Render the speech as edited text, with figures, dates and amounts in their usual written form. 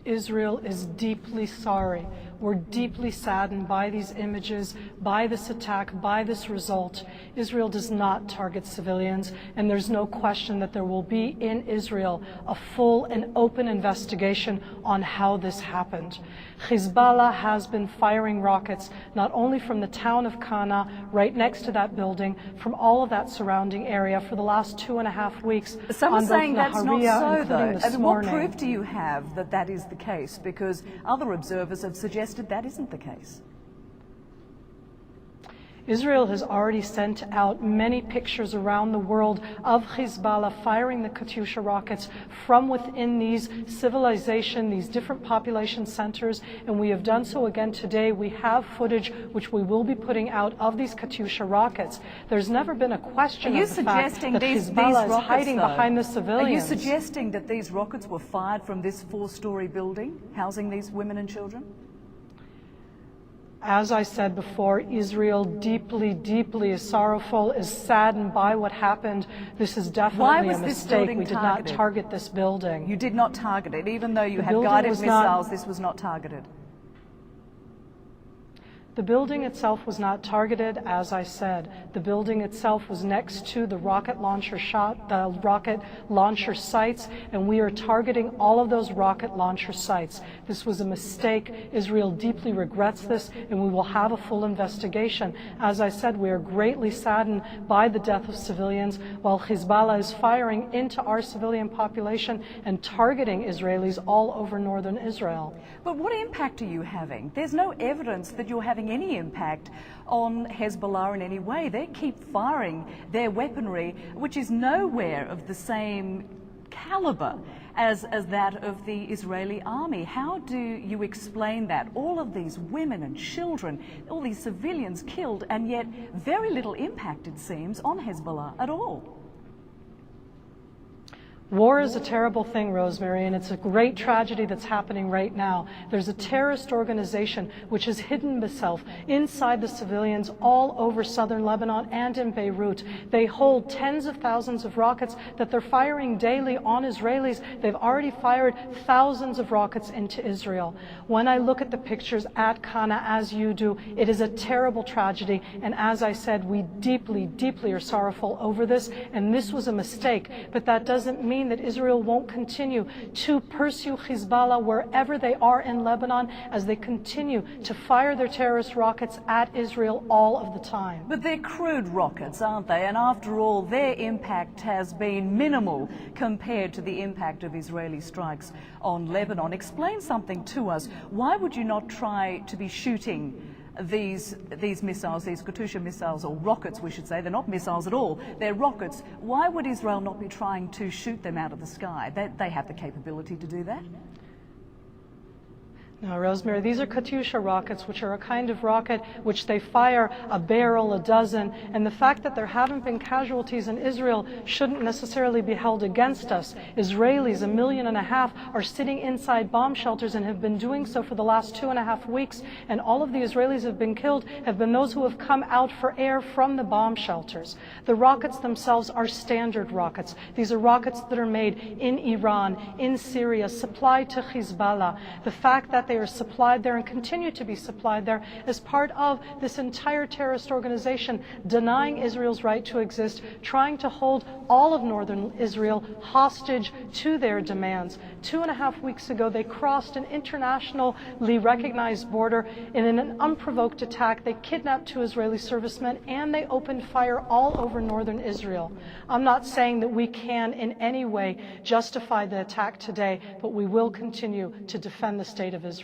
Israel is deeply sorry. We're deeply saddened by these images, by this attack, by this result. Israel does not target civilians, and there's no question that there will be in Israel a full and open investigation on how this happened. Hezbollah has been firing rockets not only from the town of Kana, right next to that building, from all of that surrounding area for the last 2.5 weeks. Some are saying that's not so, though. And what proof do you have that that is the case? Because other observers have suggested that isn't the case. Israel has already sent out many pictures around the world of Hezbollah firing the Katyusha rockets from within these these different population centers, and we have done so again today. We have footage which we will be putting out of these Katyusha rockets. There's never been a question of the fact that Hezbollah is hiding behind the civilians. Are you suggesting that these rockets were fired from this 4-story building housing these women and children? As I said before, Israel deeply, deeply is sorrowful, is saddened by what happened. This is definitely a mistake. We did not target this building. You did not target it, even though you had guided missiles. This was not targeted. The building itself was not targeted, as I said. The building itself was next to the rocket launcher sites, and we are targeting all of those rocket launcher sites. This was a mistake. Israel deeply regrets this, and we will have a full investigation. As I said, we are greatly saddened by the death of civilians, while Hezbollah is firing into our civilian population and targeting Israelis all over northern Israel. But what impact are you having? There's no evidence that you're having any impact on Hezbollah in any way. They keep firing their weaponry, which is nowhere of the same caliber as that of the Israeli army. How do you explain that? All of these women and children, all these civilians killed, and yet very little impact, it seems, on Hezbollah at all. War is a terrible thing, Rosemary, and it's a great tragedy that's happening right now. There's a terrorist organization which has hidden itself inside the civilians all over southern Lebanon and in Beirut. They hold tens of thousands of rockets that they're firing daily on Israelis. They've already fired thousands of rockets into Israel. When I look at the pictures at Kana, as you do, it is a terrible tragedy, and as I said, we deeply, deeply are sorrowful over this, and this was a mistake, but that doesn't mean that Israel won't continue to pursue Hezbollah wherever they are in Lebanon as they continue to fire their terrorist rockets at Israel all of the time. But they're crude rockets, aren't they? And after all, their impact has been minimal compared to the impact of Israeli strikes on Lebanon. Explain something to us. Why would you not try to be shooting these missiles, these Katyusha missiles, or rockets we should say? They're not missiles at all, they're rockets. Why would Israel not be trying to shoot them out of the sky? They have the capability to do that. Now, Rosemary, these are Katyusha rockets, which are a kind of rocket which they fire a barrel, a dozen, and the fact that there haven't been casualties in Israel shouldn't necessarily be held against us. Israelis, 1.5 million, are sitting inside bomb shelters and have been doing so for the last 2.5 weeks, and all of the Israelis have been killed have been those who have come out for air from the bomb shelters. The rockets themselves are standard rockets. These are rockets that are made in Iran, in Syria, supplied to Hezbollah. The fact that they are supplied there and continue to be supplied there as part of this entire terrorist organization denying Israel's right to exist, trying to hold all of northern Israel hostage to their demands. 2.5 weeks ago, they crossed an internationally recognized border in an unprovoked attack. They kidnapped 2 Israeli servicemen and they opened fire all over northern Israel. I'm not saying that we can in any way justify the attack today, but we will continue to defend the state of Israel.